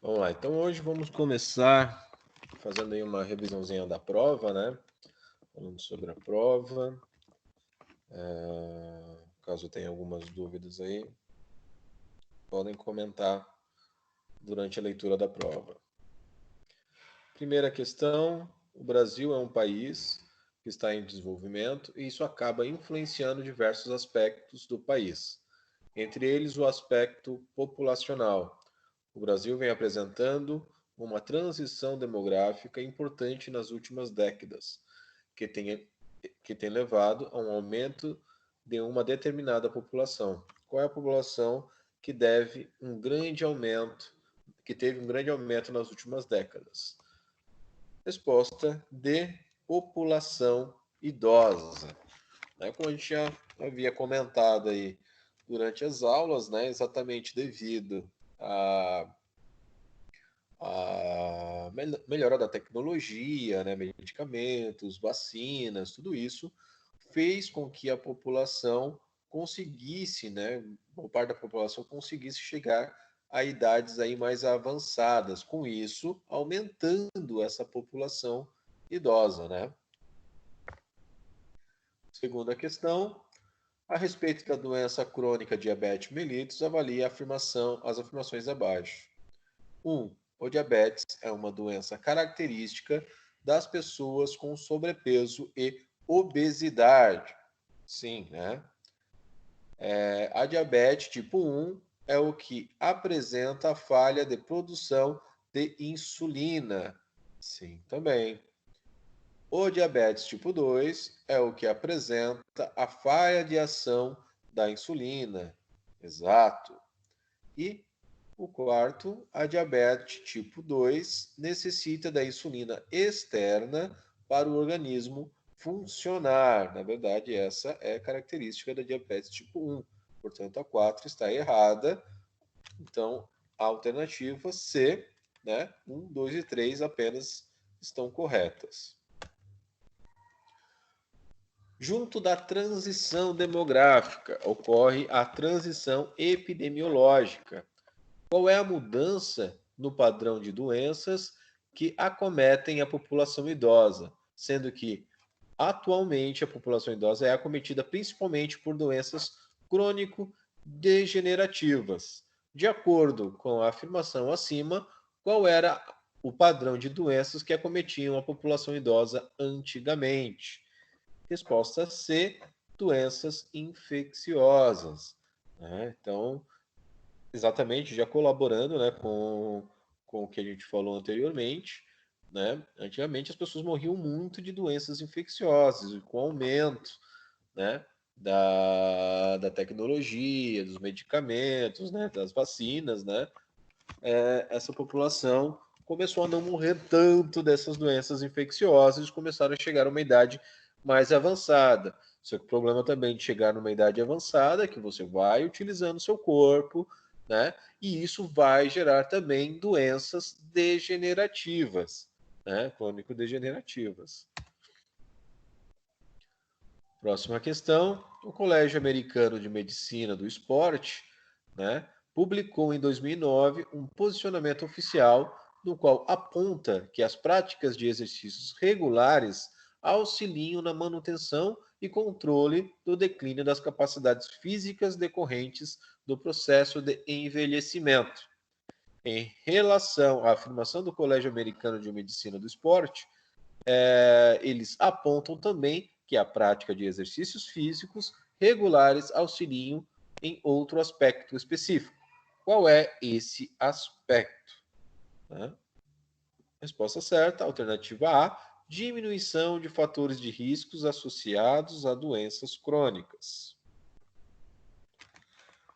Vamos lá, então hoje vamos começar fazendo aí uma revisãozinha da prova, né? Falando sobre a prova. Caso tenha algumas dúvidas aí, podem comentar durante a leitura da prova. Primeira questão: o Brasil é um país que está em desenvolvimento e isso acaba influenciando diversos aspectos do país, entre eles o aspecto populacional. O Brasil vem apresentando uma transição demográfica importante nas últimas décadas, que tem, que tem levado a um aumento de uma determinada população. Qual é a população que deve um grande aumento, que teve um grande aumento nas últimas décadas? Resposta de população idosa. Como a gente já havia comentado aí durante as aulas, exatamente devido a melhora da tecnologia, medicamentos, vacinas, tudo isso fez com que a população conseguisse, uma parte da população conseguisse chegar a idades aí mais avançadas, com isso aumentando essa população idosa, Segunda questão, a respeito da doença crônica diabetes mellitus, avalie as afirmações abaixo. 1. O diabetes é uma doença característica das pessoas com sobrepeso e obesidade. Sim, a diabetes tipo 1 é o que apresenta a falha de produção de insulina. Sim, também. O diabetes tipo 2 é o que apresenta a falha de ação da insulina. Exato. E o quarto, a diabetes tipo 2 necessita da insulina externa para o organismo funcionar. Na verdade, essa é a característica da diabetes tipo 1. Portanto, a 4 está errada. Então, a alternativa C, 1, 2 e 3 apenas estão corretas. Junto da transição demográfica, ocorre a transição epidemiológica. Qual é a mudança no padrão de doenças que acometem a população idosa, sendo que atualmente a população idosa é acometida principalmente por doenças crônico-degenerativas. De acordo com a afirmação acima, qual era o padrão de doenças que acometiam a população idosa antigamente? Resposta C, doenças infecciosas. Então, exatamente, já colaborando com o que a gente falou anteriormente, antigamente as pessoas morriam muito de doenças infecciosas, e com o aumento da tecnologia, dos medicamentos, das vacinas, essa população começou a não morrer tanto dessas doenças infecciosas e começaram a chegar a uma idade mais avançada. Só que o problema também de chegar numa idade avançada é que você vai utilizando o seu corpo, e isso vai gerar também doenças degenerativas, crônico-degenerativas. Próxima questão. O Colégio Americano de Medicina do Esporte, publicou em 2009 um posicionamento oficial no qual aponta que as práticas de exercícios regulares auxiliam na manutenção e controle do declínio das capacidades físicas decorrentes do processo de envelhecimento. Em relação à afirmação do Colégio Americano de Medicina do Esporte, eles apontam também que a prática de exercícios físicos regulares auxiliam em outro aspecto específico. Qual é esse aspecto? Resposta certa, alternativa A, diminuição de fatores de riscos associados a doenças crônicas.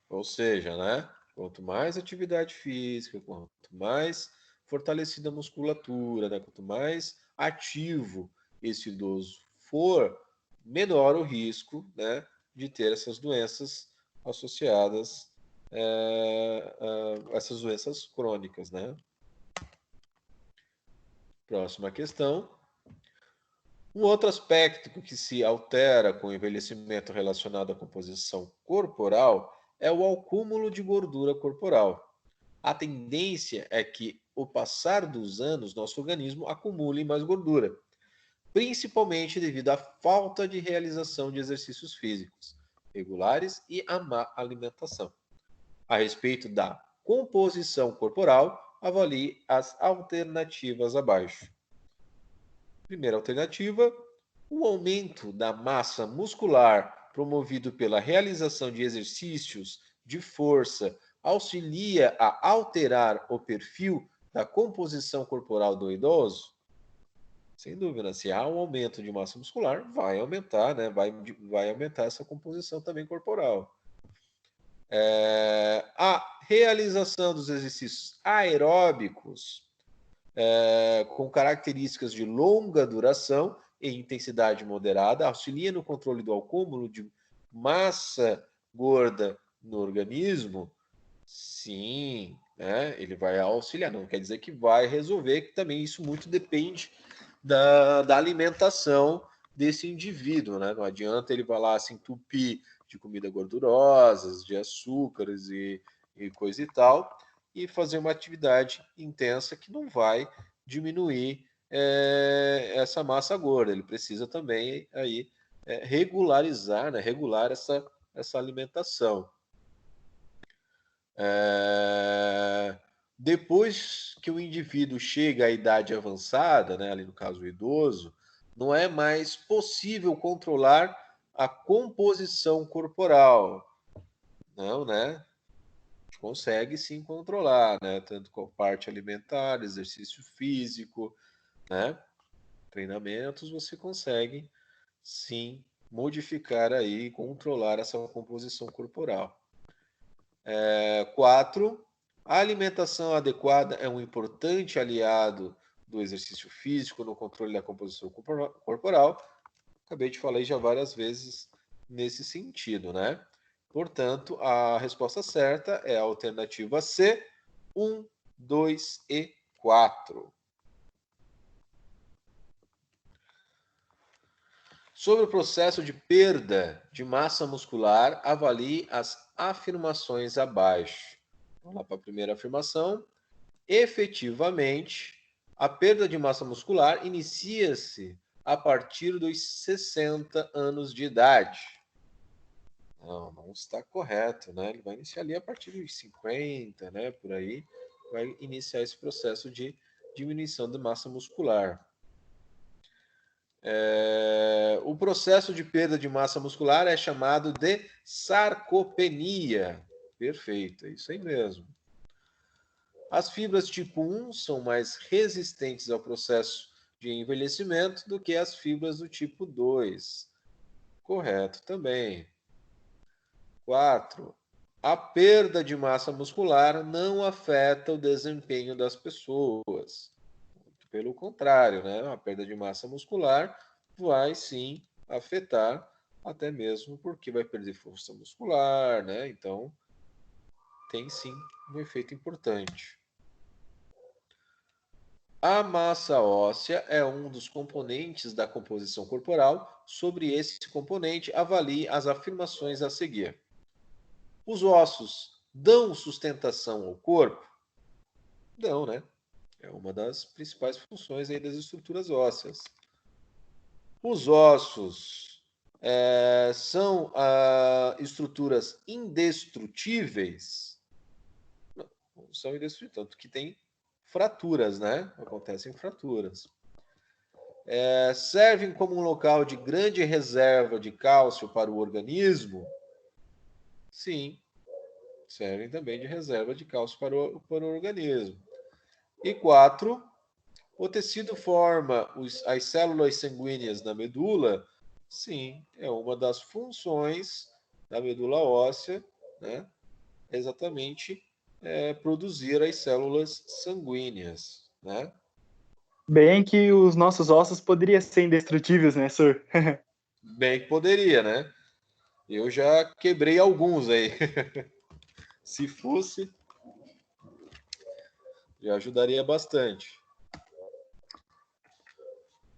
Ou seja, quanto mais atividade física, quanto mais fortalecida a musculatura, quanto mais ativo esse idoso for, menor o risco de ter essas doenças associadas a essas doenças crônicas. Próxima questão. Um outro aspecto que se altera com o envelhecimento relacionado à composição corporal é o acúmulo de gordura corporal. a tendência é que, ao passar dos anos, nosso organismo acumule mais gordura, principalmente devido à falta de realização de exercícios físicos regulares e à má alimentação. A respeito da composição corporal, avalie as alternativas abaixo. Primeira alternativa, o aumento da massa muscular promovido pela realização de exercícios de força auxilia a alterar o perfil da composição corporal do idoso? Sem dúvida, se há um aumento de massa muscular, vai aumentar, né? Vai aumentar essa composição também corporal. A realização dos exercícios aeróbicos com características de longa duração e intensidade moderada auxilia no controle do acúmulo de massa gorda no organismo? Sim, né? Ele vai auxiliar, não quer dizer que vai resolver, que também isso muito depende da alimentação desse indivíduo, né? Não adianta ele vai lá se entupir de comida gordurosas, de açúcares e coisa e tal, e fazer uma atividade intensa que não vai diminuir essa massa gorda. Ele precisa também aí regularizar, né? Regular essa alimentação. Depois que o indivíduo chega à idade avançada, né, ali no caso o idoso, não é mais possível controlar a composição corporal. Não, né? A gente consegue sim controlar, né? Tanto com a parte alimentar, exercício físico, né? Treinamentos, você consegue sim modificar aí, controlar essa composição corporal. 4. A alimentação adequada é um importante aliado do exercício físico no controle da composição corporal. Acabei de falar já várias vezes nesse sentido, né? Portanto, a resposta certa é a alternativa C, 1, 2 e 4. Sobre o processo de perda de massa muscular, avalie as afirmações abaixo. Vamos lá para a primeira afirmação. Efetivamente, a perda de massa muscular inicia-se a partir dos 60 anos de idade. Não está correto, né? Ele vai iniciar ali a partir dos 50, né? Por aí, vai iniciar esse processo de diminuição de massa muscular. O processo de perda de massa muscular é chamado de sarcopenia. Perfeito, é isso aí mesmo. As fibras tipo 1 são mais resistentes ao processo de envelhecimento do que as fibras do tipo 2. Correto também. 4. A perda de massa muscular não afeta o desempenho das pessoas. Pelo contrário, né? A perda de massa muscular vai sim afetar, até mesmo porque vai perder força muscular, né? Então, tem sim um efeito importante. A massa óssea é um dos componentes da composição corporal. Sobre esse componente, avalie as afirmações a seguir. Os ossos dão sustentação ao corpo? Dão, né? É uma das principais funções aí das estruturas ósseas. Os ossos são estruturas indestrutíveis? Não são indestrutíveis, tanto que tem fraturas, né? Acontecem fraturas. Servem como um local de grande reserva de cálcio para o organismo? Sim, servem também de reserva de cálcio para o organismo. E 4, o tecido forma as células sanguíneas da medula? Sim, é uma das funções da medula óssea, né? Exatamente produzir as células sanguíneas, né? Bem que os nossos ossos poderiam ser indestrutíveis, né, senhor? Bem que poderia, né? Eu já quebrei alguns aí. Se fosse, já ajudaria bastante.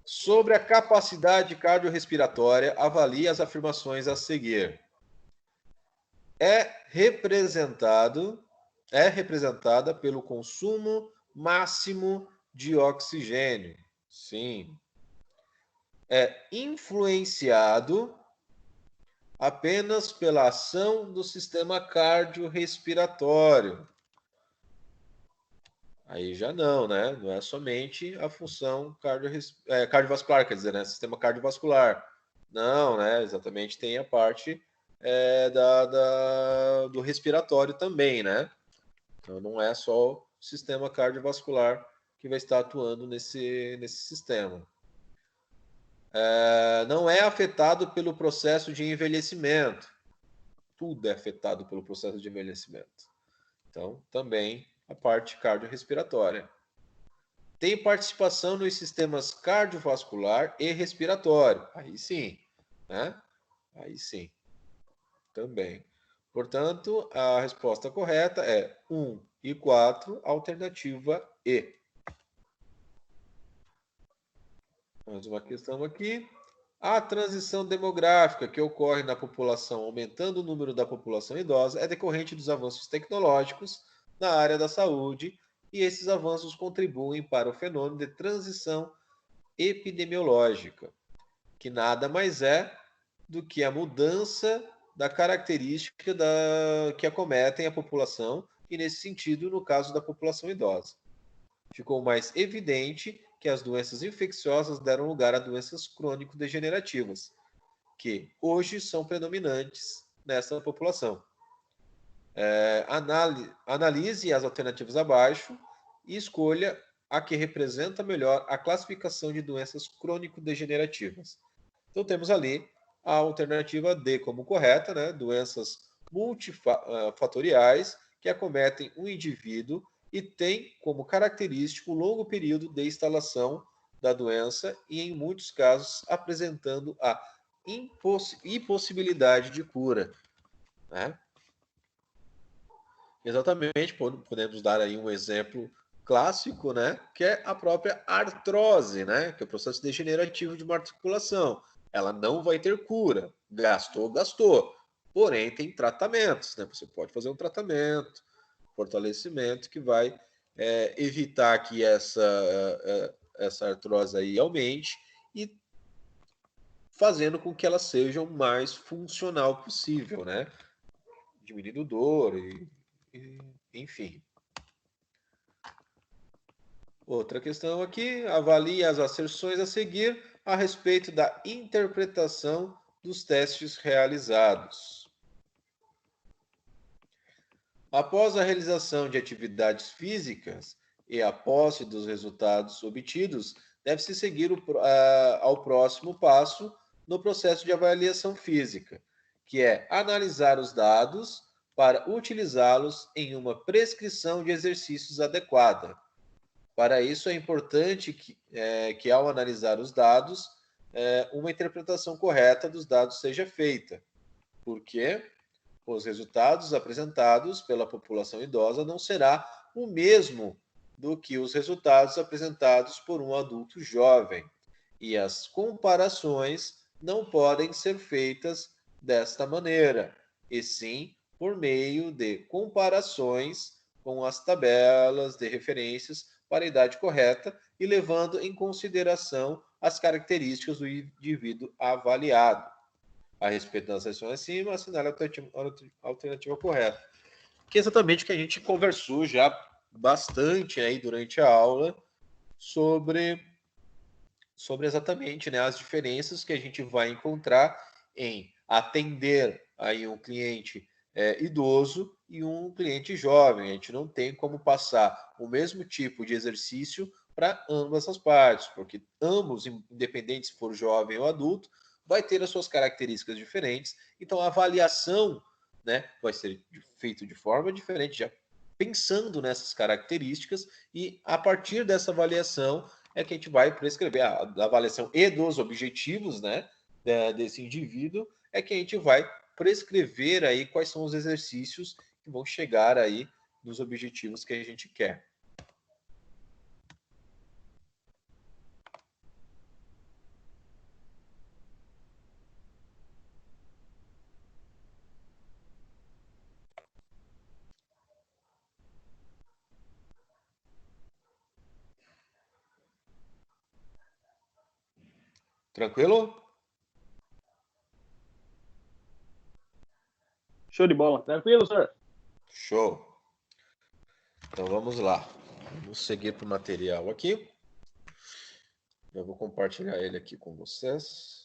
Sobre a capacidade cardiorrespiratória, avalie as afirmações a seguir. É representado é representada pelo consumo máximo de oxigênio. Sim. É influenciado apenas pela ação do sistema cardiorrespiratório. Aí já não, né? Não é somente a função cardiovascular, quer dizer, né? Sistema cardiovascular. Não, né? Exatamente, tem a parte do respiratório também, né? Então não é só o sistema cardiovascular que vai estar atuando nesse sistema. Não é afetado pelo processo de envelhecimento. Tudo é afetado pelo processo de envelhecimento. Então, também a parte cardiorrespiratória. Tem participação nos sistemas cardiovascular e respiratório. Aí sim, né? Aí sim, também. Portanto, a resposta correta é 1 e 4, alternativa E. Mais uma questão aqui. A transição demográfica que ocorre na população, aumentando o número da população idosa, é decorrente dos avanços tecnológicos na área da saúde, e esses avanços contribuem para o fenômeno de transição epidemiológica, que nada mais é do que a mudança da característica que acometem a população, e nesse sentido, no caso da população idosa. Ficou mais evidente que as doenças infecciosas deram lugar a doenças crônico-degenerativas, que hoje são predominantes nessa população. Analise as alternativas abaixo e escolha a que representa melhor a classificação de doenças crônico-degenerativas. Então temos ali a alternativa D como correta, né? Doenças multifatoriais que acometem um indivíduo e tem como característico o longo período de instalação da doença e, em muitos casos, apresentando a impossibilidade de cura. Né? Exatamente, podemos dar aí um exemplo clássico, né, que é a própria artrose, né, que é o processo degenerativo de uma articulação. Ela não vai ter cura, gastou. Porém, tem tratamentos, né? Você pode fazer um tratamento, fortalecimento que vai evitar que essa artrose aí aumente e fazendo com que ela seja o mais funcional possível, né? Diminuindo dor enfim. Outra questão aqui, avalie as asserções a seguir a respeito da interpretação dos testes realizados. Após a realização de atividades físicas e a posse dos resultados obtidos, deve-se seguir ao próximo passo no processo de avaliação física, que é analisar os dados para utilizá-los em uma prescrição de exercícios adequada. Para isso, é importante que ao analisar os dados, uma interpretação correta dos dados seja feita, porque os resultados apresentados pela população idosa não será o mesmo do que os resultados apresentados por um adulto jovem, e as comparações não podem ser feitas desta maneira, e sim por meio de comparações com as tabelas de referências para a idade correta e levando em consideração as características do indivíduo avaliado. A respeito das sessões acima, assinale a alternativa correta. Que é exatamente o que a gente conversou já bastante aí durante a aula sobre exatamente, né, as diferenças que a gente vai encontrar em atender aí um cliente idoso e um cliente jovem. A gente não tem como passar o mesmo tipo de exercício para ambas as partes, porque ambos, independente se for jovem ou adulto, vai ter as suas características diferentes. Então a avaliação, né, vai ser feita de forma diferente, já pensando nessas características, e a partir dessa avaliação é que a gente vai prescrever a avaliação e dos objetivos, né, desse indivíduo, é que a gente vai prescrever aí quais são os exercícios que vão chegar aí nos objetivos que a gente quer. Tranquilo? Show de bola. Tranquilo, senhor? Show. Então vamos lá. Vamos seguir para o material aqui. Eu vou compartilhar ele aqui com vocês.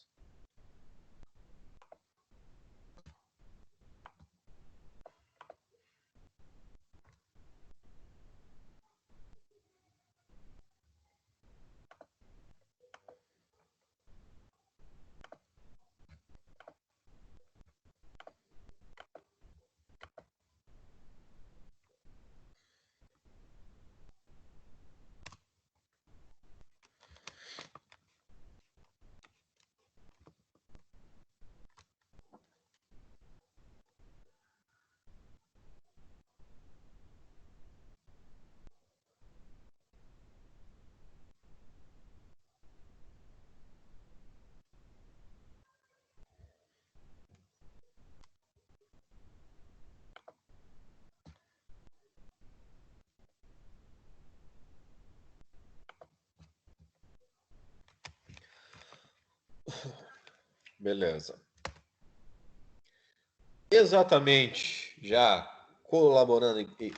Beleza. Exatamente, já colaborando e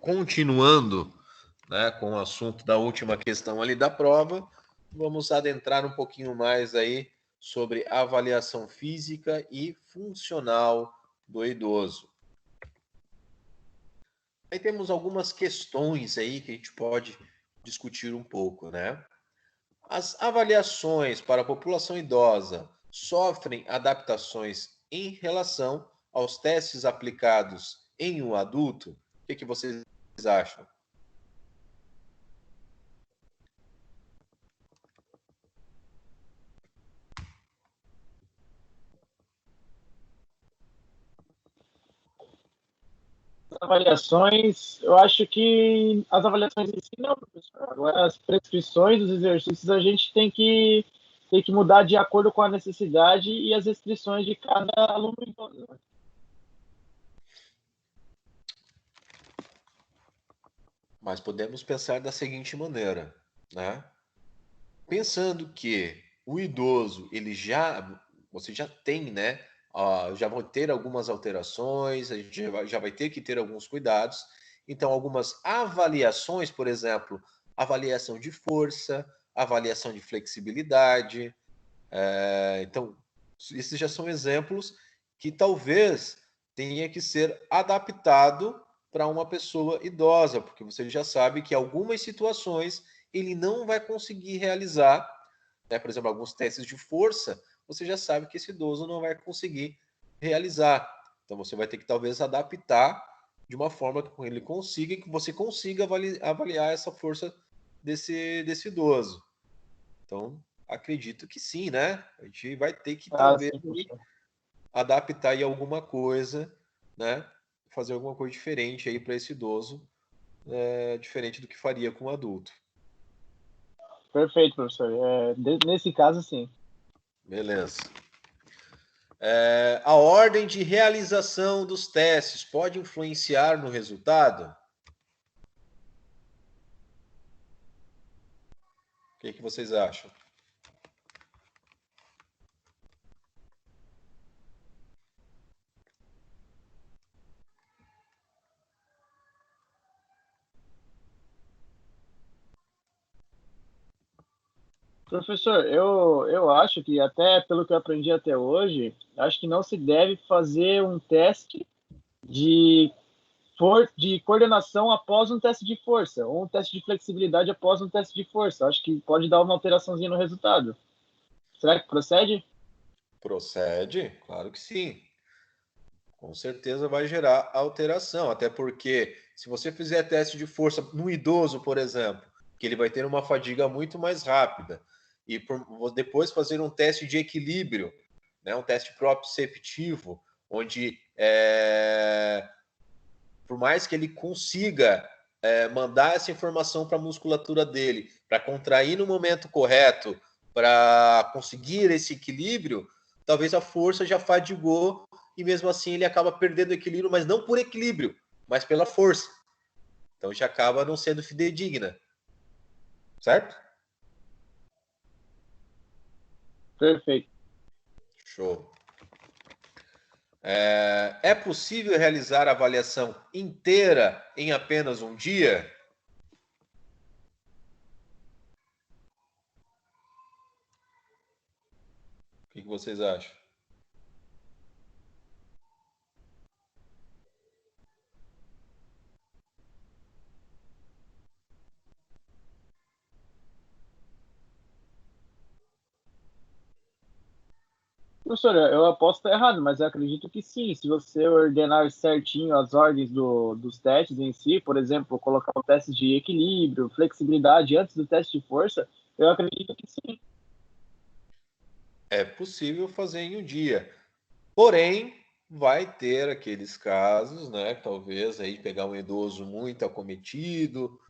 continuando, né, com o assunto da última questão ali da prova, vamos adentrar um pouquinho mais aí sobre avaliação física e funcional do idoso. Aí temos algumas questões aí que a gente pode discutir um pouco, né? As avaliações para a população idosa sofrem adaptações em relação aos testes aplicados em um adulto? O que vocês acham? Avaliações, eu acho que as avaliações em si não, professor. Agora, as prescrições dos exercícios a gente tem que mudar de acordo com a necessidade e as restrições de cada aluno. Mas podemos pensar da seguinte maneira, né? Pensando que o idoso, você já tem, né? Já vão ter algumas alterações, a gente já vai ter que ter alguns cuidados. Então, algumas avaliações, por exemplo, avaliação de força, avaliação de flexibilidade. Então, esses já são exemplos que talvez tenha que ser adaptado para uma pessoa idosa, porque você já sabe que algumas situações ele não vai conseguir realizar, né? Por exemplo, alguns testes de força, você já sabe que esse idoso não vai conseguir realizar. Então você vai ter que talvez adaptar de uma forma que ele consiga, que você consiga avaliar essa força desse idoso. Então, acredito que sim, né? A gente vai ter que talvez Sim, adaptar aí alguma coisa, né? Fazer alguma coisa diferente aí para esse idoso, diferente do que faria com o adulto. perfeito, professor. Nesse caso, sim. Beleza. A ordem de realização dos testes pode influenciar no resultado? O que vocês acham? Professor, eu acho que, até pelo que eu aprendi até hoje, acho que não se deve fazer um teste de, de coordenação após um teste de força, ou um teste de flexibilidade após um teste de força. Acho que pode dar uma alteraçãozinha no resultado. Será que procede? Procede? Claro que sim. Com certeza vai gerar alteração, até porque se você fizer teste de força no idoso, por exemplo, que ele vai ter uma fadiga muito mais rápida, e depois fazer um teste de equilíbrio, né, um teste proprioceptivo, onde por mais que ele consiga mandar essa informação para a musculatura dele, para contrair no momento correto, para conseguir esse equilíbrio, talvez a força já fadigou e mesmo assim ele acaba perdendo o equilíbrio, mas não por equilíbrio, mas pela força. Então já acaba não sendo fidedigna. Certo? Perfeito. Show. É possível realizar a avaliação inteira em apenas um dia? O que vocês acham? Professora, eu posso estar errado, mas eu acredito que sim. Se você ordenar certinho as ordens dos testes em si, por exemplo, colocar o teste de equilíbrio, flexibilidade antes do teste de força, eu acredito que sim. É possível fazer em um dia. Porém, vai ter aqueles casos, né? Talvez aí pegar um idoso muito acometido,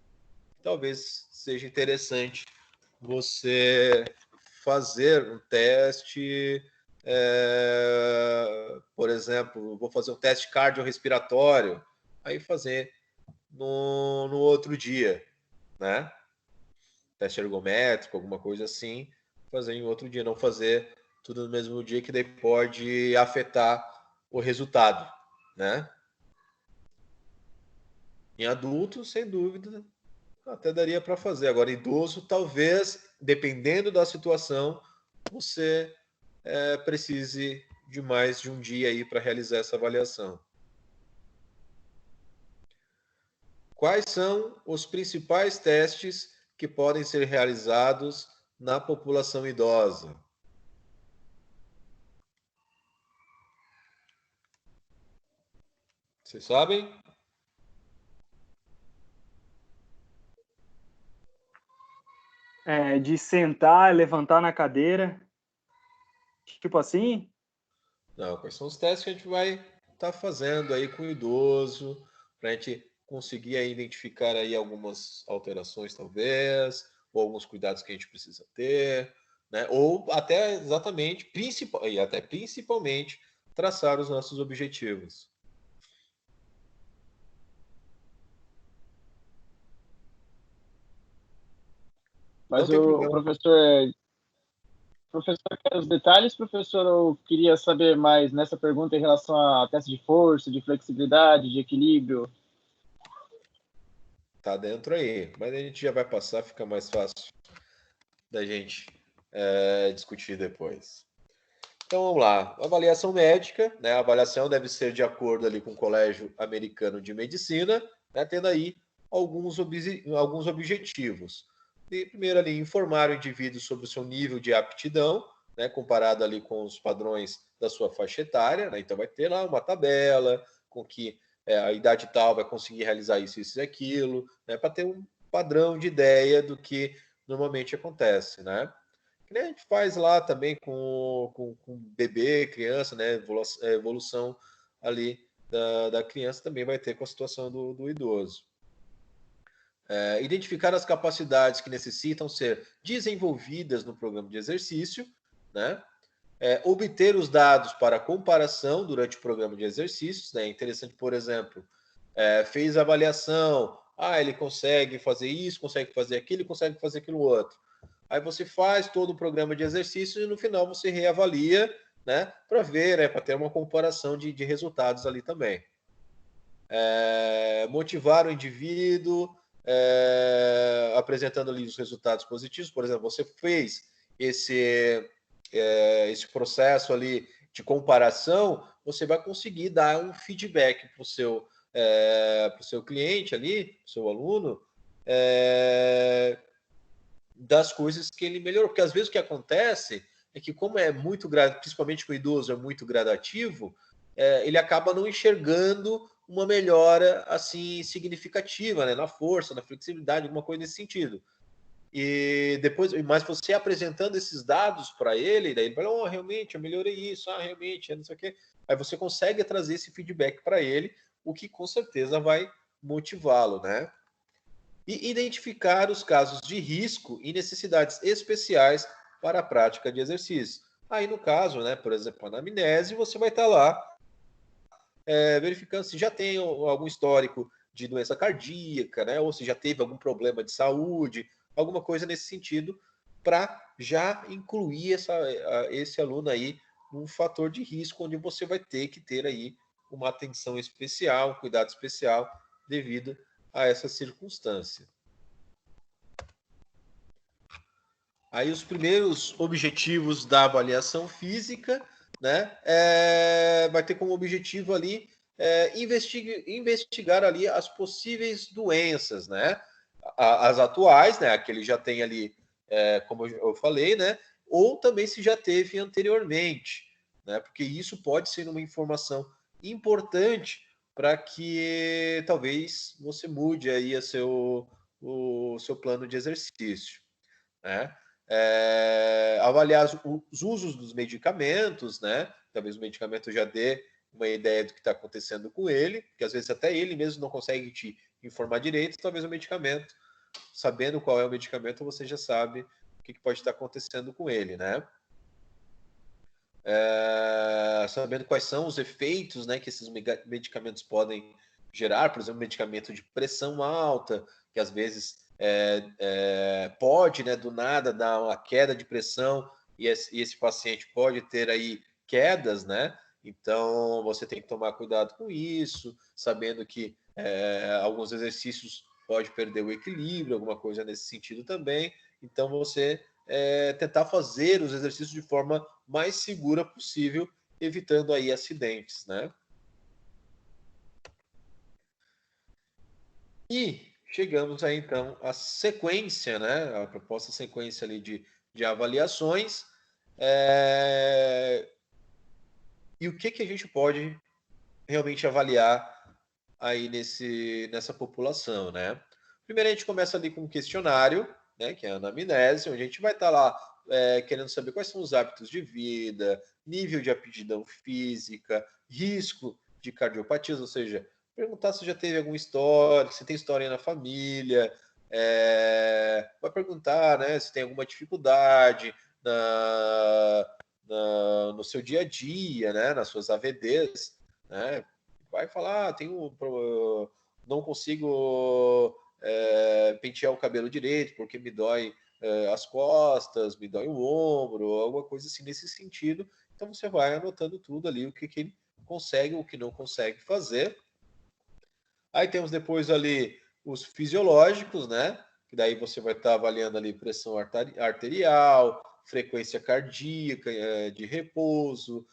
talvez seja interessante você fazer um teste, por exemplo, vou fazer um teste cardiorrespiratório, aí fazer no outro dia, né? Teste ergométrico, alguma coisa assim, fazer em outro dia, não fazer tudo no mesmo dia, que daí pode afetar o resultado, né? Em adulto, sem dúvida, até daria para fazer. Agora, idoso, talvez, dependendo da situação, você precise de mais de um dia aí para realizar essa avaliação. Quais são os principais testes que podem ser realizados na população idosa? Vocês sabem? De sentar, levantar na cadeira, tipo assim. Não, quais são os testes que a gente vai estar fazendo aí com o idoso, para a gente conseguir aí identificar aí algumas alterações, talvez, ou alguns cuidados que a gente precisa ter, né? Ou até exatamente, e até principalmente, traçar os nossos objetivos. Não Mas tem o problema. professor quer os detalhes, professor, eu queria saber mais nessa pergunta em relação a teste de força, de flexibilidade, de equilíbrio. Tá dentro aí, mas a gente já vai passar, fica mais fácil da gente discutir depois. Então vamos lá. Avaliação médica, né? A avaliação deve ser de acordo ali com o Colégio Americano de Medicina, né? Tendo aí alguns objetivos. E, primeiro ali, informar o indivíduo sobre o seu nível de aptidão, né? Comparado ali com os padrões da sua faixa etária, né? Então vai ter lá uma tabela com que a idade tal vai conseguir realizar isso e aquilo, né? Para ter um padrão de ideia do que normalmente acontece, né? Que a gente faz lá também com bebê, criança, né? Evolução ali da criança também vai ter com a situação do idoso. Identificar as capacidades que necessitam ser desenvolvidas no programa de exercício, né? Obter os dados para comparação durante o programa de exercícios, né? É interessante, por exemplo, fez a avaliação, ele consegue fazer isso, consegue fazer aquilo, consegue fazer aquilo outro. Aí você faz todo o programa de exercícios e no final você reavalia, né, para ver, né, para ter uma comparação de resultados ali também. Motivar o indivíduo, apresentando ali os resultados positivos. Por exemplo, você fez esse processo ali de comparação, você vai conseguir dar um feedback para o seu cliente ali, para o seu aluno, das coisas que ele melhorou. Porque às vezes o que acontece é que, como é muito, principalmente com o idoso, é muito gradativo, ele acaba não enxergando uma melhora assim significativa, né? Na força, na flexibilidade, alguma coisa nesse sentido. E depois, mas você apresentando esses dados para ele, daí ele fala, realmente, eu melhorei isso, realmente, não sei o quê. Aí você consegue trazer esse feedback para ele, o que com certeza vai motivá-lo, né? E identificar os casos de risco e necessidades especiais para a prática de exercício. Aí, no caso, né, por exemplo, a anamnese, você vai estar lá verificando se já tem algum histórico de doença cardíaca, né, ou se já teve algum problema de saúde, alguma coisa nesse sentido, para já incluir esse aluno aí num fator de risco, onde você vai ter que ter aí uma atenção especial, um cuidado especial devido a essa circunstância. Aí os primeiros objetivos da avaliação física, né, vai ter como objetivo ali investigar ali as possíveis doenças, né, as atuais, né, que ele já tem ali, como eu falei, né, ou também se já teve anteriormente, né, porque isso pode ser uma informação importante para que talvez você mude aí o seu plano de exercício, né? Avaliar os usos dos medicamentos, né? Talvez o medicamento já dê uma ideia do que está acontecendo com ele, que às vezes até ele mesmo não consegue te informar direito, talvez o medicamento, sabendo qual é o medicamento, você já sabe o que pode estar acontecendo com ele, né? Sabendo quais são os efeitos, né, que esses medicamentos podem gerar, por exemplo, medicamento de pressão alta, que às vezes pode, né, do nada dar uma queda de pressão e esse paciente pode ter aí quedas, né? Então você tem que tomar cuidado com isso, sabendo que alguns exercícios pode perder o equilíbrio, alguma coisa nesse sentido também. Então você tentar fazer os exercícios de forma mais segura possível, evitando aí acidentes, né? E chegamos aí então à sequência, né? A proposta sequência ali de avaliações. E o que a gente pode realmente avaliar aí nessa população, né? Primeiro a gente começa ali com um questionário, né, que é a anamnese, onde a gente vai estar lá querendo saber quais são os hábitos de vida, nível de aptidão física, risco de cardiopatias, ou seja, perguntar se já teve alguma história, se tem história na família, vai perguntar, né, se tem alguma dificuldade no seu dia a dia, né, nas suas AVDs, né, vai falar, não consigo pentear o cabelo direito porque me dói as costas, me dói o ombro, alguma coisa assim nesse sentido. Então você vai anotando tudo ali, o que ele consegue, o que não consegue fazer. Aí temos depois ali os fisiológicos, né? Que daí você vai estar avaliando ali pressão arterial, frequência cardíaca de repouso,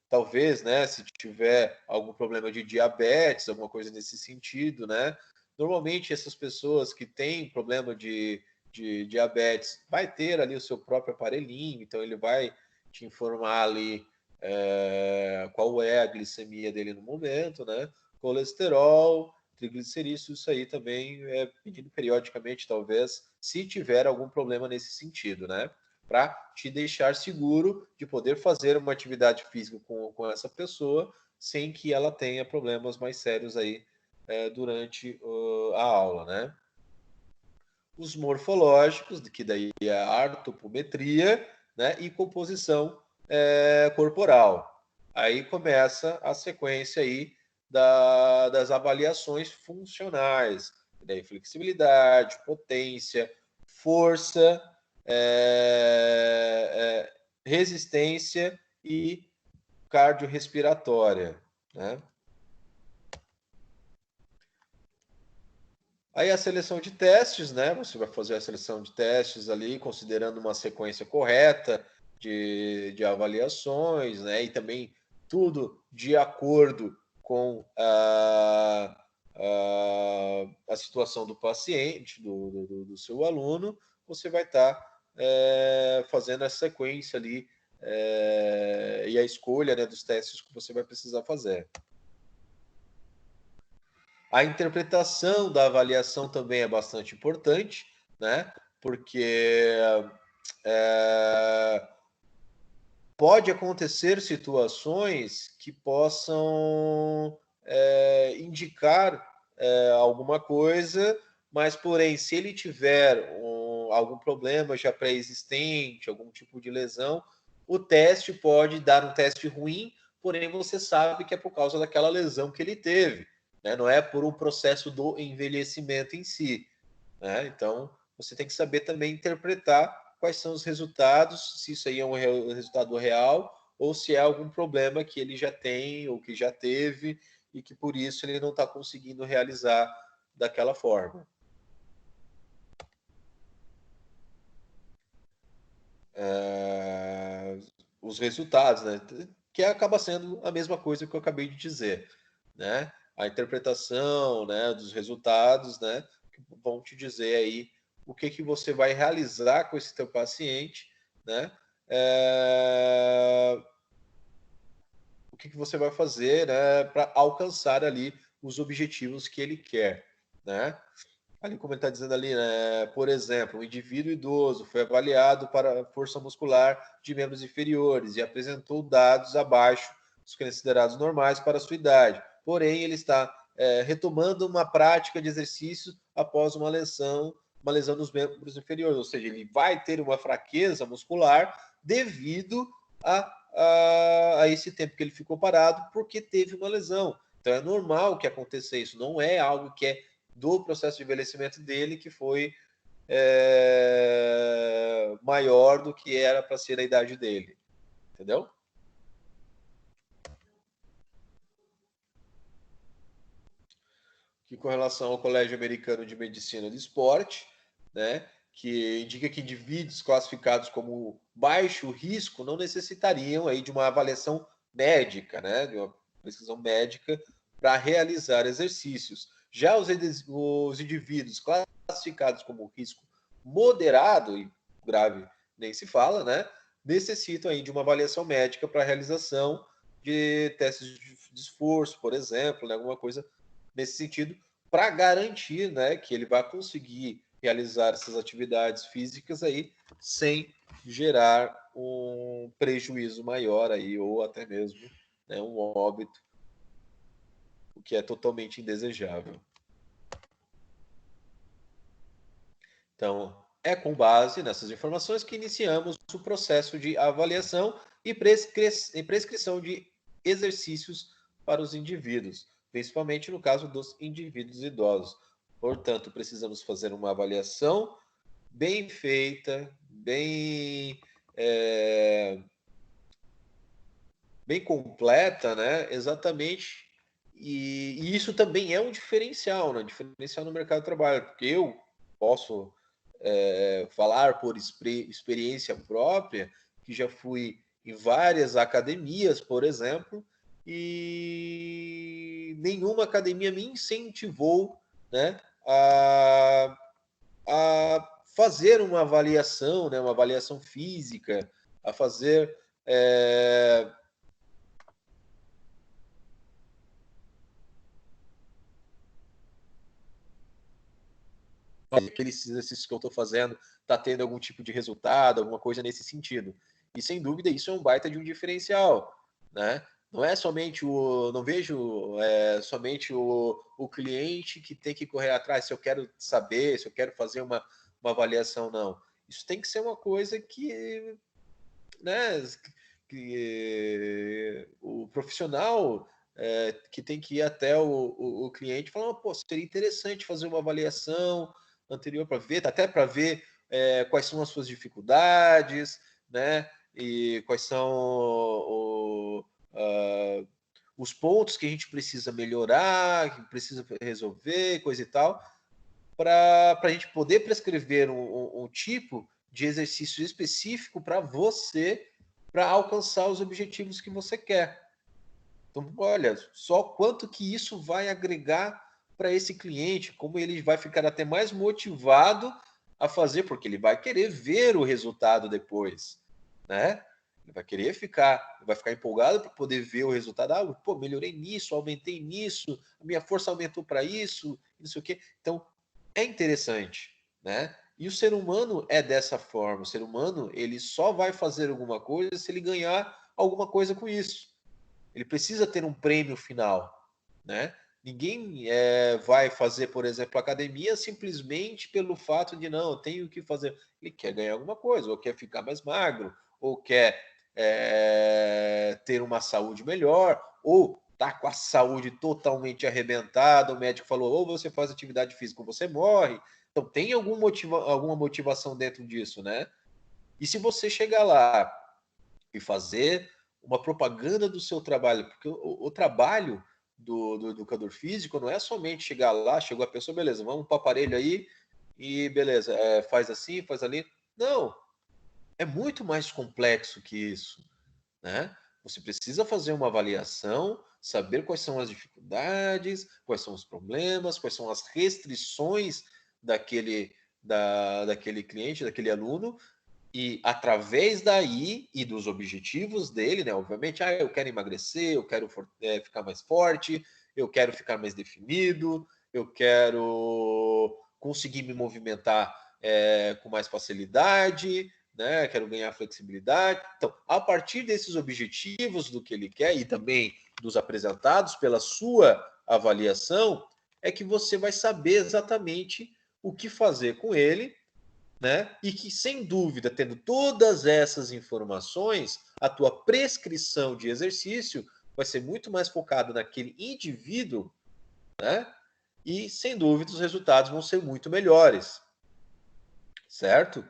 talvez, né, se tiver algum problema de diabetes, alguma coisa nesse sentido, né? Normalmente essas pessoas que têm problema de diabetes vai ter ali o seu próprio aparelhinho, então ele vai te informar ali qual é a glicemia dele no momento, né? Colesterol, triglicerídeos, isso aí também é pedido periodicamente, talvez, se tiver algum problema nesse sentido, né? Para te deixar seguro de poder fazer uma atividade física com essa pessoa sem que ela tenha problemas mais sérios aí durante a aula, né? Os morfológicos, que daí é a artopometria, né? E composição corporal. Aí começa a sequência aí das avaliações funcionais, daí flexibilidade, potência, força, resistência e cardiorrespiratória, né? Aí a seleção de testes, né? Você vai fazer a seleção de testes ali, considerando uma sequência correta de avaliações, né? E também tudo de acordo com a situação do paciente, do seu aluno. Você vai estar fazendo a sequência ali e a escolha, né, dos testes que você vai precisar fazer. A interpretação da avaliação também é bastante importante, né? Porque pode acontecer situações que possam indicar alguma coisa, mas, porém, se ele tiver algum problema já pré-existente, algum tipo de lesão, o teste pode dar um teste ruim, porém você sabe que é por causa daquela lesão que ele teve, né? Não é por um processo do envelhecimento em si, né? Então, você tem que saber também interpretar quais são os resultados, se isso aí é um resultado real ou se é algum problema que ele já tem ou que já teve e que por isso ele não está conseguindo realizar daquela forma. Os resultados, né? Que acaba sendo a mesma coisa que eu acabei de dizer, né? A interpretação, né, dos resultados, né, que vão te dizer aí o que que você vai realizar com esse teu paciente, né? O que que você vai fazer, né, para alcançar ali os objetivos que ele quer, né? Ali como ele está dizendo ali, né? Por exemplo, um indivíduo idoso foi avaliado para força muscular de membros inferiores e apresentou dados abaixo dos considerados normais para a sua idade. Porém, ele está retomando uma prática de exercício após uma lesão nos membros inferiores, ou seja, ele vai ter uma fraqueza muscular devido a esse tempo que ele ficou parado porque teve uma lesão. Então é normal que aconteça isso, não é algo que é do processo de envelhecimento dele que foi maior do que era para ser a idade dele. Entendeu? Que com relação ao Colégio Americano de Medicina do Esporte, né, que indica que indivíduos classificados como baixo risco não necessitariam aí de uma avaliação médica, né, de uma prescrição médica para realizar exercícios. Já os indivíduos classificados como risco moderado e grave nem se fala, né, necessitam aí de uma avaliação médica para a realização de testes de esforço, por exemplo, né, alguma coisa nesse sentido, para garantir, né, que ele vai conseguir realizar essas atividades físicas aí sem gerar um prejuízo maior aí ou até mesmo, né, um óbito, o que é totalmente indesejável. Então, é com base nessas informações que iniciamos o processo de avaliação e prescrição de exercícios para os indivíduos, principalmente no caso dos indivíduos idosos. Portanto, precisamos fazer uma avaliação bem feita, bem completa, né? Exatamente. E isso também é um diferencial, né? Diferencial no mercado de trabalho, porque eu posso falar por experiência própria, que já fui em várias academias, por exemplo, e nenhuma academia me incentivou, né, a fazer uma avaliação, né, uma avaliação física, a fazer aqueles exercícios que eu estou fazendo está tendo algum tipo de resultado, alguma coisa nesse sentido. E sem dúvida isso é um baita de um diferencial, né? Não é somente não vejo somente o cliente que tem que correr atrás, se eu quero saber, se eu quero fazer uma avaliação, não. Isso tem que ser uma coisa que, né, que o profissional que tem que ir até o cliente e falar, pô, seria interessante fazer uma avaliação anterior para ver, até para ver quais são as suas dificuldades, né? E quais são os pontos que a gente precisa melhorar, que precisa resolver, coisa e tal, para a gente poder prescrever um tipo de exercício específico para você, para alcançar os objetivos que você quer. Então, olha, só quanto que isso vai agregar para esse cliente, como ele vai ficar até mais motivado a fazer, porque ele vai querer ver o resultado depois, né? Ele vai ficar empolgado para poder ver o resultado. Ah, pô, melhorei nisso, aumentei nisso, a minha força aumentou para isso, não sei o quê. Então, é interessante, né? E o ser humano é dessa forma. O ser humano, ele só vai fazer alguma coisa se ele ganhar alguma coisa com isso. Ele precisa ter um prêmio final, né? Ninguém vai fazer, por exemplo, academia simplesmente pelo fato de não, eu tenho que fazer. Ele quer ganhar alguma coisa, ou quer ficar mais magro, ou quer ter uma saúde melhor, ou tá com a saúde totalmente arrebentada, o médico falou, ou você faz atividade física ou você morre. Então tem alguma motivação dentro disso, né? E se você chegar lá e fazer uma propaganda do seu trabalho, porque o trabalho do educador físico não é somente chegar lá, chegou a pessoa, beleza, vamos para o aparelho aí, e beleza, faz assim, faz ali. Não, é muito mais complexo que isso, né? Você precisa fazer uma avaliação, saber quais são as dificuldades, quais são os problemas, quais são as restrições daquele cliente, daquele aluno, e através daí e dos objetivos dele, né? Obviamente, eu quero emagrecer, eu quero ficar mais forte, eu quero ficar mais definido, eu quero conseguir me movimentar com mais facilidade, né? Quero ganhar flexibilidade. Então, a partir desses objetivos do que ele quer e também dos apresentados pela sua avaliação, é que você vai saber exatamente o que fazer com ele, né? E que, sem dúvida, tendo todas essas informações, a tua prescrição de exercício vai ser muito mais focada naquele indivíduo, né? E, sem dúvida, os resultados vão ser muito melhores, certo?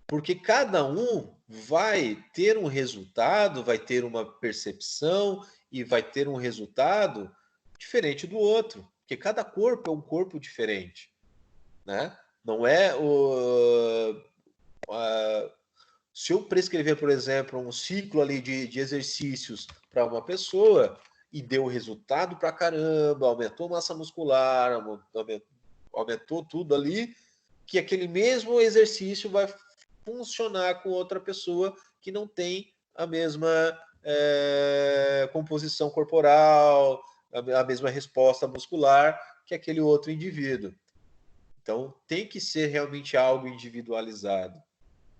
Porque cada um vai ter um resultado, vai ter uma percepção e vai ter um resultado diferente do outro, porque cada corpo é um corpo diferente, né? Não é se eu prescrever, por exemplo, um ciclo ali de exercícios para uma pessoa e deu resultado para caramba, aumentou massa muscular, aumentou tudo ali, que aquele mesmo exercício vai funcionar com outra pessoa que não tem a mesma composição corporal, a mesma resposta muscular que aquele outro indivíduo. Então, tem que ser realmente algo individualizado,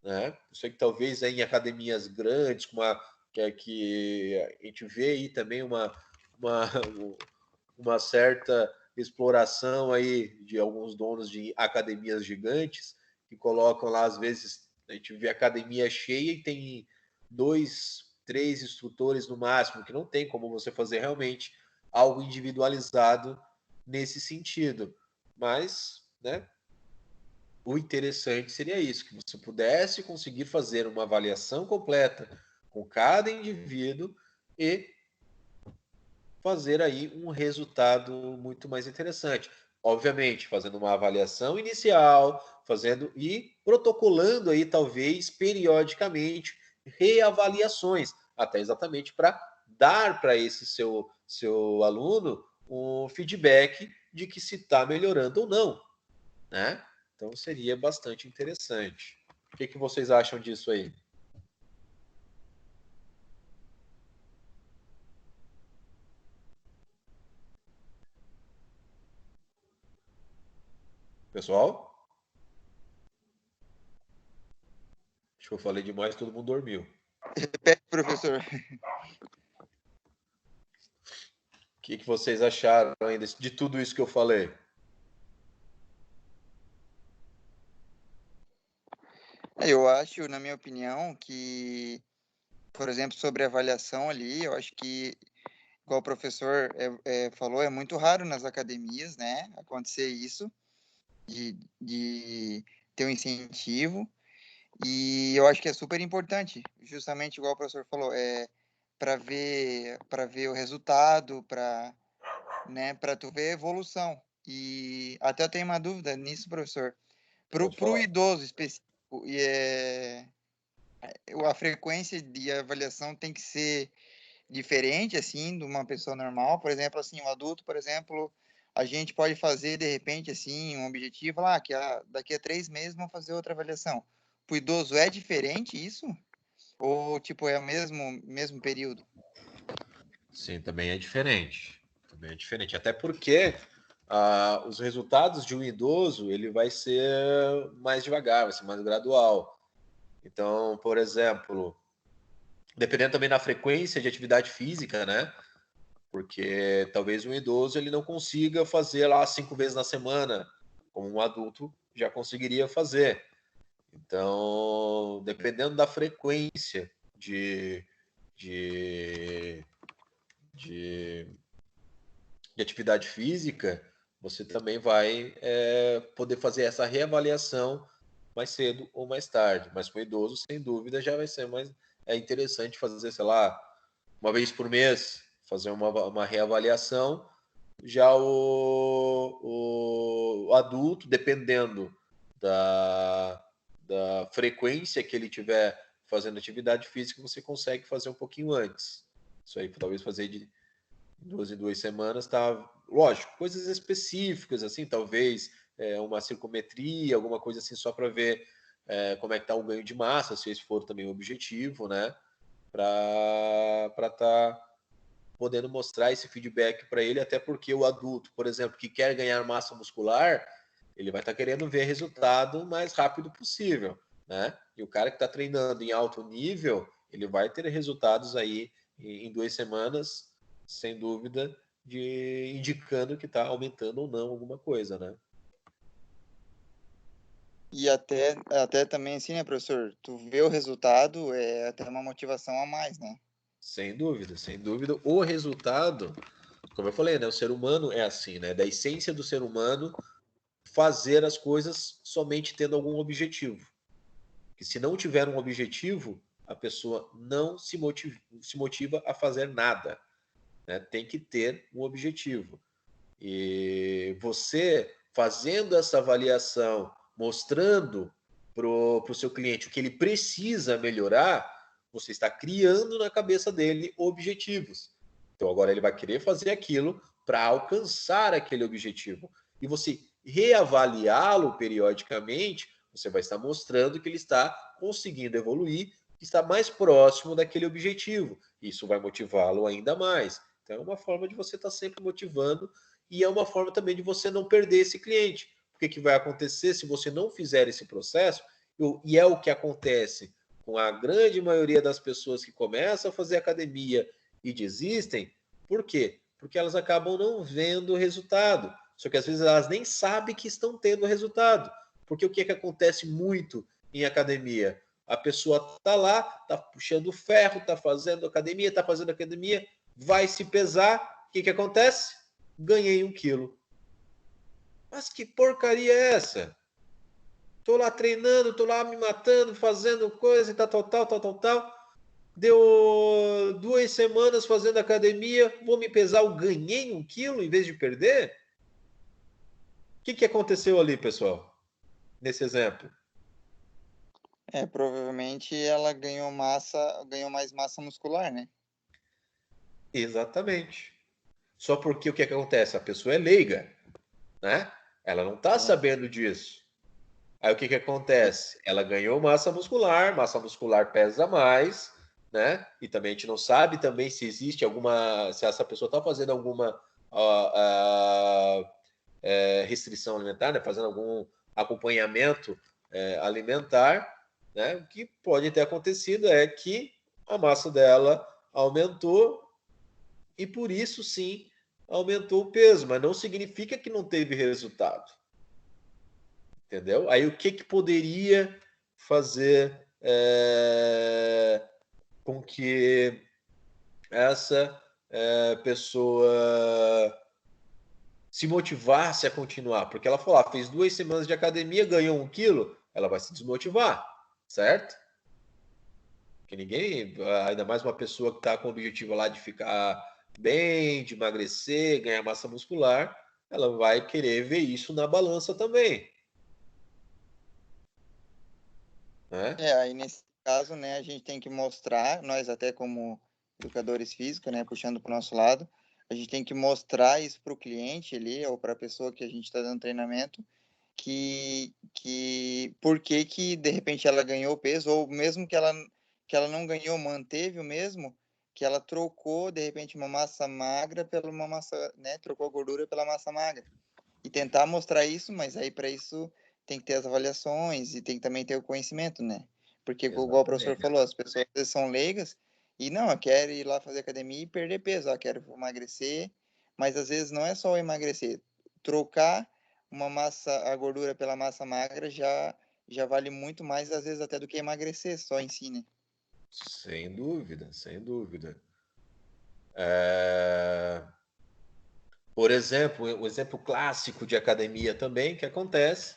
né? Eu sei que talvez em academias grandes, que a gente vê aí também uma certa exploração aí de alguns donos de academias gigantes que colocam lá, às vezes, a gente vê academia cheia e tem 2, 3 instrutores no máximo, que não tem como você fazer realmente algo individualizado nesse sentido. Mas, né, o interessante seria isso, que você pudesse conseguir fazer uma avaliação completa com cada indivíduo e fazer aí um resultado muito mais interessante. Obviamente, fazendo uma avaliação inicial, fazendo e protocolando aí talvez periodicamente reavaliações, até exatamente para dar para esse seu aluno um feedback de que se está melhorando ou não, né? Então seria bastante interessante. O que vocês acham disso aí? Pessoal? Acho que eu falei demais, todo mundo dormiu. Repete, professor. O que vocês acharam ainda de tudo isso que eu falei? Eu acho, na minha opinião, que, por exemplo, sobre a avaliação ali, eu acho que, igual o professor falou, é muito raro nas academias, né, acontecer isso, de ter um incentivo, e eu acho que é super importante, justamente igual o professor falou, para ver o resultado, né, para tu ver a evolução. E até eu tenho uma dúvida nisso, professor. Para o idoso específico, a frequência de avaliação tem que ser diferente, assim, de uma pessoa normal. Por exemplo, assim, um adulto, por exemplo, a gente pode fazer, de repente, assim, um objetivo lá, que daqui a 3 meses vamos fazer outra avaliação. Para o idoso é diferente isso? Ou, tipo, é o mesmo período? Sim, também é diferente. Também é diferente. Até porque os resultados de um idoso ele vai ser mais devagar, vai ser mais gradual. Então, por exemplo, dependendo também da frequência de atividade física, né? Porque talvez um idoso ele não consiga fazer lá 5 vezes na semana, como um adulto já conseguiria fazer. Então, dependendo da frequência de, de, de atividade física, você também vai poder fazer essa reavaliação mais cedo ou mais tarde. Mas com o idoso, sem dúvida, já vai ser mais interessante fazer, sei lá, uma vez por mês, fazer uma reavaliação. Já o adulto, dependendo da frequência que ele tiver fazendo atividade física, você consegue fazer um pouquinho antes. Isso aí, talvez fazer de 2 em 2 semanas, tá? Lógico, coisas específicas, assim, talvez uma circometria, alguma coisa assim, só para ver como é que tá o ganho de massa, se esse for também o objetivo, né? Para estar podendo mostrar esse feedback para ele, até porque o adulto, por exemplo, que quer ganhar massa muscular, ele vai estar querendo ver resultado o mais rápido possível, né? E o cara que está treinando em alto nível, ele vai ter resultados aí em 2 semanas, sem dúvida, indicando que está aumentando ou não alguma coisa, né? E até também, assim, né, professor? Tu vê o resultado, é até uma motivação a mais, né? Sem dúvida, sem dúvida. O resultado, como eu falei, né? O ser humano é assim, né? Da essência do ser humano fazer as coisas somente tendo algum objetivo. Que se não tiver um objetivo, a pessoa não se motiva a fazer nada. Né? Tem que ter um objetivo. E você fazendo essa avaliação, mostrando para o seu cliente o que ele precisa melhorar, você está criando na cabeça dele objetivos. Então agora ele vai querer fazer aquilo para alcançar aquele objetivo. E você reavaliá-lo periodicamente, você vai estar mostrando que ele está conseguindo evoluir, que está mais próximo daquele objetivo. Isso vai motivá-lo ainda mais. Então é uma forma de você estar sempre motivando e é uma forma também de você não perder esse cliente. O que vai acontecer se você não fizer esse processo? E é o que acontece com a grande maioria das pessoas que começam a fazer academia e desistem. Por quê? Porque elas acabam não vendo o resultado. Só que às vezes elas nem sabem que estão tendo resultado. Porque o que acontece muito em academia? A pessoa está lá, está puxando ferro, está fazendo academia, vai se pesar. O que acontece? Ganhei 1 quilo. Mas que porcaria é essa? Tô lá treinando, tô lá me matando, fazendo coisa e tal. Deu 2 semanas fazendo academia, vou me pesar, eu ganhei 1 quilo em vez de perder? O que aconteceu ali, pessoal? Nesse exemplo? Provavelmente ela ganhou mais massa muscular, né? Exatamente. Só porque o que acontece? A pessoa é leiga, né? Ela não está sabendo disso. Aí o que acontece? Ela ganhou massa muscular pesa mais, né? E também a gente não sabe também se existe se essa pessoa está fazendo alguma restrição alimentar, né? Fazendo algum acompanhamento alimentar, né? O que pode ter acontecido é que a massa dela aumentou e por isso sim aumentou o peso, mas não significa que não teve resultado. Entendeu? Aí o que poderia fazer com que essa pessoa se motivasse a continuar? Porque ela falou, fez 2 semanas de academia, ganhou 1 quilo, ela vai se desmotivar, certo? Porque ninguém, ainda mais uma pessoa que está com o objetivo lá de ficar bem, de emagrecer, ganhar massa muscular, ela vai querer ver isso na balança também. Né? Aí nesse caso, né, a gente tem que mostrar, nós até como educadores físicos, né, puxando para o nosso lado, a gente tem que mostrar isso para o cliente ali, ou para a pessoa que a gente está dando treinamento, que por que de repente ela ganhou peso, ou mesmo que ela não ganhou, manteve o mesmo, que ela trocou, de repente, uma massa magra pela uma massa, né, trocou a gordura pela massa magra. E tentar mostrar isso, mas aí para isso tem que ter as avaliações e tem que também ter o conhecimento, né? Porque, igual o professor Exatamente. falou, as pessoas às vezes são leigas e não, eu quero ir lá fazer academia e perder peso, eu quero emagrecer, mas às vezes não é só emagrecer, trocar a gordura pela massa magra já vale muito mais, às vezes, até do que emagrecer só em si, né? Sem dúvida, sem dúvida. Por exemplo, um exemplo clássico de academia também que acontece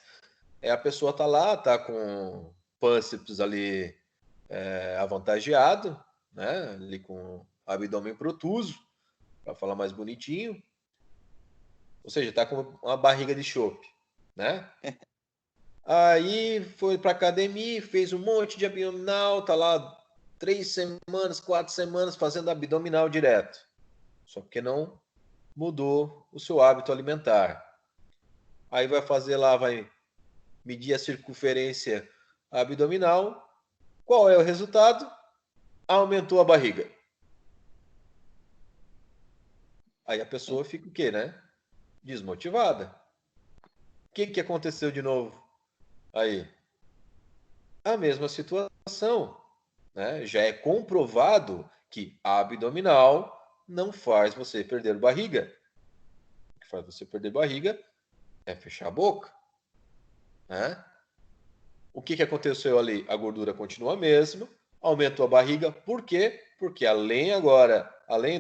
é a pessoa tá lá, tá com pâncreas ali avantageado, né? Ali com abdômen protuso, para falar mais bonitinho. Ou seja, tá com uma barriga de chope, né? Aí foi para academia, fez um monte de abdominal, tá lá 3 semanas, 4 semanas fazendo abdominal direto. Só porque não mudou o seu hábito alimentar. Aí vai fazer lá, vai medir a circunferência abdominal. Qual é o resultado? Aumentou a barriga. Aí a pessoa fica o quê, né? Desmotivada. O que aconteceu de novo? Aí, a mesma situação, né? Já é comprovado que a abdominal não faz você perder barriga. O que faz você perder barriga é fechar a boca, né? O que aconteceu ali? A gordura continua a mesma, aumentou a barriga. Por quê? Porque além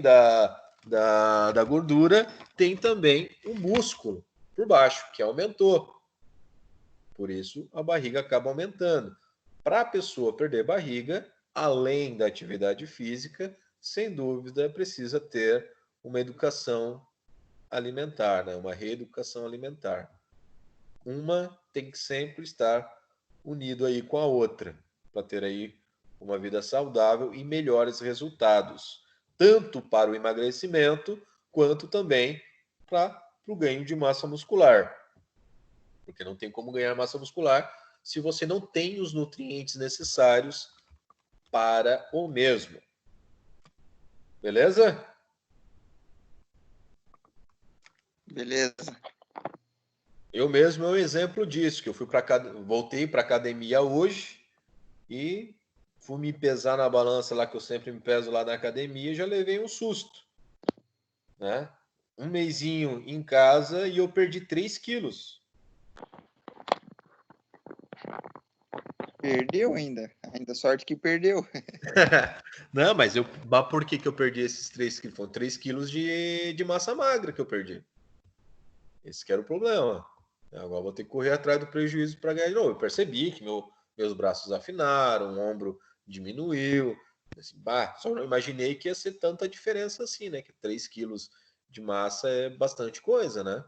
da gordura, tem também o músculo por baixo, que aumentou. Por isso, a barriga acaba aumentando. Para a pessoa perder barriga, além da atividade física, sem dúvida, precisa ter uma educação alimentar, né? Uma reeducação alimentar. Uma tem que sempre estar unido aí com a outra, para ter aí uma vida saudável e melhores resultados, tanto para o emagrecimento, quanto também para o ganho de massa muscular. Porque não tem como ganhar massa muscular se você não tem os nutrientes necessários para o mesmo. Beleza? Beleza. Eu mesmo é um exemplo disso, que eu voltei para academia hoje e fui me pesar na balança lá, que eu sempre me peso lá na academia, e já levei um susto, né? Um mesinho em casa e eu perdi 3 quilos. Perdeu ainda. Ainda sorte que perdeu. Não, mas por que eu perdi esses 3 quilos? Foram 3 quilos de massa magra que eu perdi. Esse que era o problema. Agora vou ter que correr atrás do prejuízo para ganhar de novo. Eu percebi que meus braços afinaram, o ombro diminuiu. Assim, só não imaginei que ia ser tanta diferença assim, né? Que 3 quilos de massa é bastante coisa, né?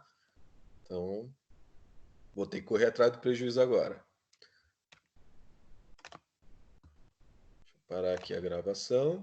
Então, vou ter que correr atrás do prejuízo agora. Deixa eu parar aqui a gravação.